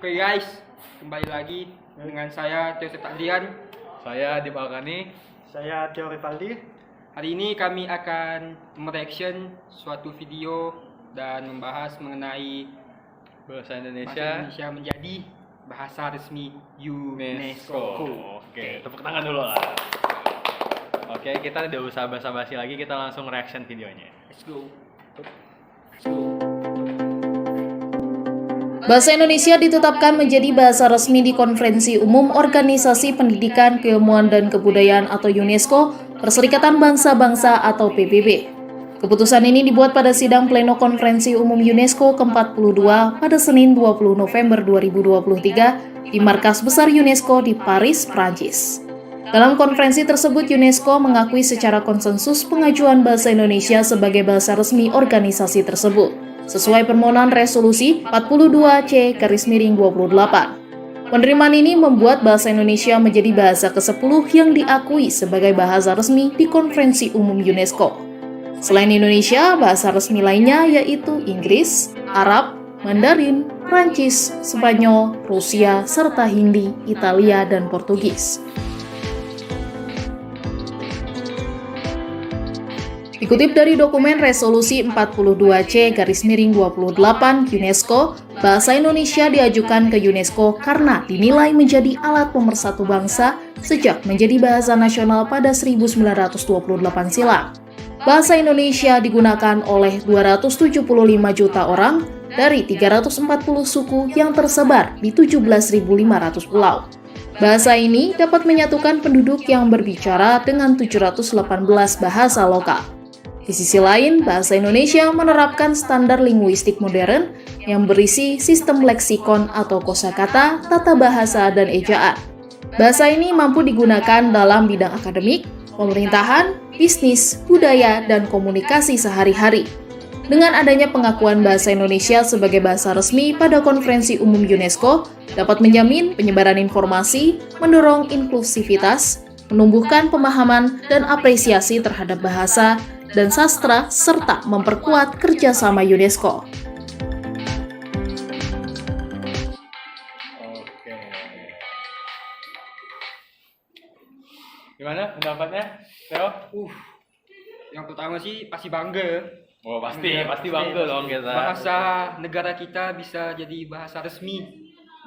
Oke guys, kembali lagi dengan saya Teo Adrian. Saya Adib Alkani. Saya Theo Rivaldi. Hari ini kami akan mereaction suatu video dan membahas mengenai Bahasa bahasa Indonesia. Indonesia menjadi bahasa resmi UNESCO. Oke, tepuk tangan dulu lah. Oke, kita tidak usah basa-basi lagi, kita langsung reaction videonya. Let's go. Bahasa Indonesia ditetapkan menjadi bahasa resmi di Konferensi Umum Organisasi Pendidikan, Keilmuan, dan Kebudayaan atau UNESCO, Perserikatan Bangsa-Bangsa atau PBB. Keputusan ini dibuat pada sidang pleno Konferensi Umum UNESCO ke-42 pada Senin 20 November 2023 di Markas Besar UNESCO di Paris, Prancis. Dalam konferensi tersebut, UNESCO mengakui secara konsensus pengajuan bahasa Indonesia sebagai bahasa resmi organisasi tersebut, sesuai permohonan resolusi 42C/28. Penerimaan ini membuat bahasa Indonesia menjadi bahasa ke-10 yang diakui sebagai bahasa resmi di Konferensi Umum UNESCO. Selain Indonesia, bahasa resmi lainnya yaitu Inggris, Arab, Mandarin, Prancis, Spanyol, Rusia, serta Hindi, Italia, dan Portugis. Dikutip dari dokumen resolusi 42C/28 UNESCO, bahasa Indonesia diajukan ke UNESCO karena dinilai menjadi alat pemersatu bangsa sejak menjadi bahasa nasional pada 1928 silam. Bahasa Indonesia digunakan oleh 275 juta orang dari 340 suku yang tersebar di 17.500 pulau. Bahasa ini dapat menyatukan penduduk yang berbicara dengan 718 bahasa lokal. Di sisi lain, bahasa Indonesia menerapkan standar linguistik modern yang berisi sistem leksikon atau kosakata, tata bahasa, dan ejaan. Bahasa ini mampu digunakan dalam bidang akademik, pemerintahan, bisnis, budaya, dan komunikasi sehari-hari. Dengan adanya pengakuan bahasa Indonesia sebagai bahasa resmi pada Konferensi Umum UNESCO, dapat menjamin penyebaran informasi, mendorong inklusivitas, menumbuhkan pemahaman dan apresiasi terhadap bahasa dan sastra, serta memperkuat kerjasama UNESCO. Oke. Gimana pendapatnya, Theo? Yang pertama sih pasti bangga. Oh, pasti bangga dong kita. Bahasa negara kita bisa jadi bahasa resmi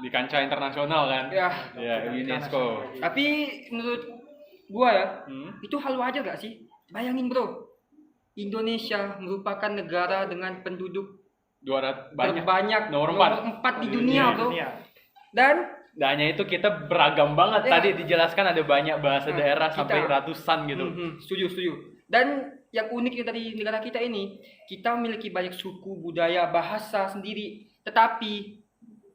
Di kancah internasional kan? ya. Ya, UNESCO. Tapi menurut gua ya, itu hal wajar gak sih? Bayangin bro, Indonesia merupakan negara dengan penduduk 200 terbanyak nomor 4 di dunia bro. Dan Dan hanya itu kita beragam banget. Ya. Tadi dijelaskan ada banyak bahasa daerah kita- sampai ratusan gitu. Setuju. Dan yang uniknya dari negara kita ini, kita memiliki banyak suku, budaya, bahasa sendiri. Tetapi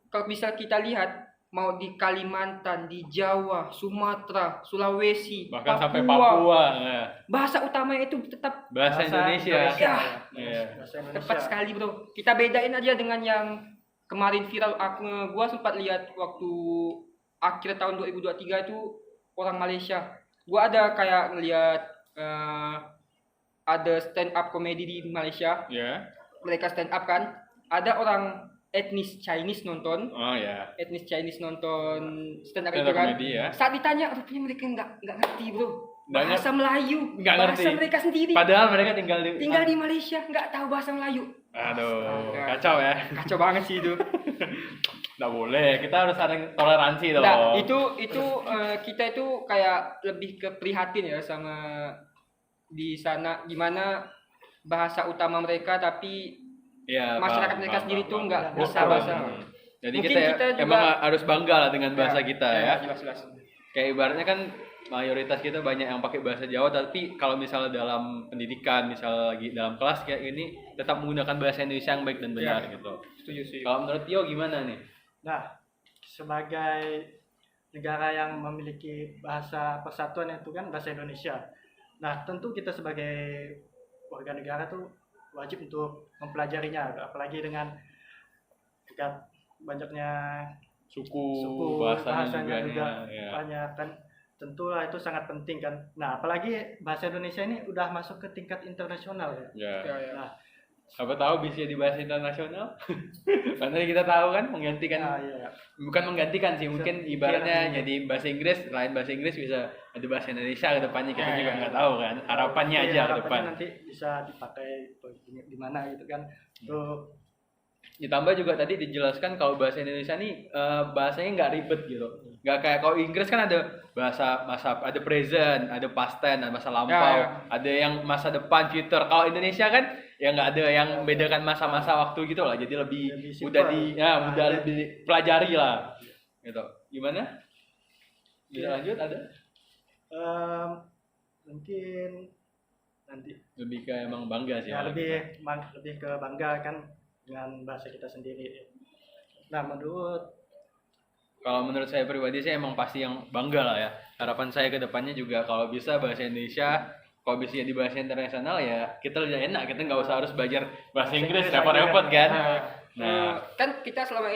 kalau bisa kita lihat, mau di Kalimantan, di Jawa, Sumatera, Sulawesi, Bahkan sampai Papua. Ya. bahasa utamanya itu tetap Bahasa Indonesia. Ya. Iya. Bahasa Indonesia. tepat sekali bro. Kita bedain aja dengan yang kemarin viral. Gua sempat lihat waktu akhir tahun 2023 itu orang Malaysia. Gua ada kayak ngelihat ada stand up komedi di Malaysia. Ya. Mereka stand up kan. Ada orang etnis Chinese nonton. Oh ya. Etnis Chinese nonton stand up Stand itu up kan. komedi ya. Saat ditanya, rupanya mereka nggak ngerti bro. Nggak Bahasa Melayu, Nggak bahasa ngerti. mereka sendiri. Padahal mereka tinggal Tinggal di Malaysia, nggak tahu bahasa Melayu. Aduh, kacau ya. Kacau banget sih itu. Nggak boleh, kita harus ada toleransi dong. Nah, itu kita itu kayak lebih ke prihatin ya sama di sana gimana bahasa utama mereka tapi ya, masyarakat mereka sendiri tuh nggak bisa bahasa. Jadi Mungkin kita, kita juga- emang harus bangga lah dengan bahasa kita ya. Jelas. Kayak ibaratnya kan mayoritas kita banyak yang pakai bahasa Jawa, tapi kalau misalnya dalam pendidikan, misalnya lagi dalam kelas kayak ini, tetap menggunakan bahasa Indonesia yang baik dan benar gitu. Setuju sih. Kalau menurut Tio gimana nih? Nah, sebagai negara yang memiliki bahasa persatuan itu kan bahasa Indonesia. Nah, tentu kita sebagai warga negara tuh wajib untuk mempelajarinya, apalagi dengan banyaknya Suku, suku bahasanya juga ya. banyak kan. Tentulah itu sangat penting kan. Nah, apalagi bahasa Indonesia ini udah masuk ke tingkat internasional ya. Ya. Ya. Nah, Siapa tahu bisa di bahasa internasional. Karena kita tahu kan menggantikan, Iya. bukan menggantikan sih, mungkin ibaratnya jadi bahasa Inggris, lain bahasa Inggris bisa ada bahasa Indonesia ke depannya, kita juga nggak tahu kan. Harapannya aja ke depan. Nanti bisa dipakai di mana gitu kan. Tuh Ditambah juga tadi dijelaskan kalau bahasa Indonesia nih bahasanya nggak ribet gitu, nggak kayak kalau Inggris kan ada masa ada present, ada past tense, ada masa lampau, ada yang masa depan, future. Kalau Indonesia kan ya nggak ada yang membedakan masa-masa waktu gitu lah, jadi lebih mudah mudah lebih pelajari lah gitu. Gimana? Bisa lanjut ada? Mungkin nanti Lebih ke emang bangga sih. ya lebih ke bangga kan dengan bahasa kita sendiri. Nah, Kalau menurut saya pribadi sih emang pasti yang bangga lah ya. Harapan saya ke depannya juga kalau bisa bahasa Indonesia, kalau bisa di bahasa internasional ya kita lebih enak, kita nggak usah harus belajar bahasa Inggris repot-repot kan. Nah, kan kita selama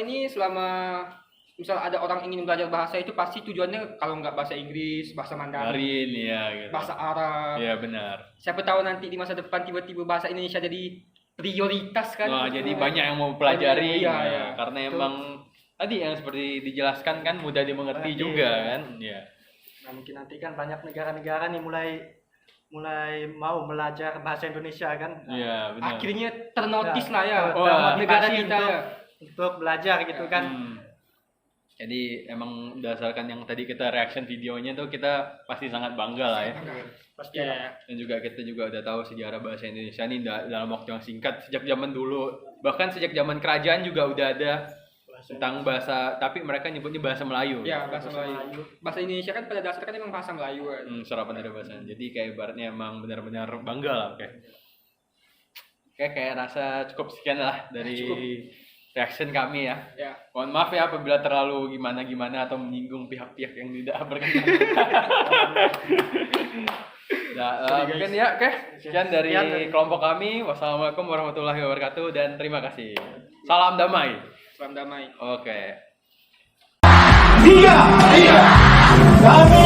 misal ada orang ingin belajar bahasa itu pasti tujuannya kalau nggak bahasa Inggris, bahasa Mandarin, ya gitu. bahasa Arab. Iya benar. Siapa tahu nanti di masa depan tiba-tiba bahasa Indonesia jadi prioritas kan. Wah, jadi banyak yang mau pelajari Iya, ya, iya. karena emang tadi yang seperti dijelaskan kan mudah dimengerti juga kan. Iya. nah mungkin nanti kan banyak negara-negara nih mulai mau belajar bahasa Indonesia kan. Nah, Iya, benar. Akhirnya ternotis lah ya Wah, negara motivasi kita ya. untuk belajar gitu kan. Jadi emang berdasarkan yang tadi kita reaction videonya tuh kita pasti sangat bangga lah ya. Pasti Ya, Dan juga kita juga udah tahu sejarah bahasa Indonesia nih dalam waktu yang singkat sejak zaman dulu, bahkan sejak zaman kerajaan juga udah ada tentang bahasa, tapi mereka nyebutnya bahasa Melayu. Ya, bahasa Melayu. Bahasa Indonesia kan pada dasarnya kan emang bahasa Melayu kan. Serapan dari bahasa. Jadi kayak ibaratnya emang benar-benar bangga lah kayak. Kayak rasa cukup sekian lah dari reaction kami ya. Ya. Mohon maaf ya apabila terlalu gimana-gimana atau menyinggung pihak-pihak yang tidak berkenan. Nah, mungkin ya, sekian dari kelompok kami. Wassalamualaikum warahmatullahi wabarakatuh dan terima kasih. Salam damai. Salam damai. Oke. Tiga, kami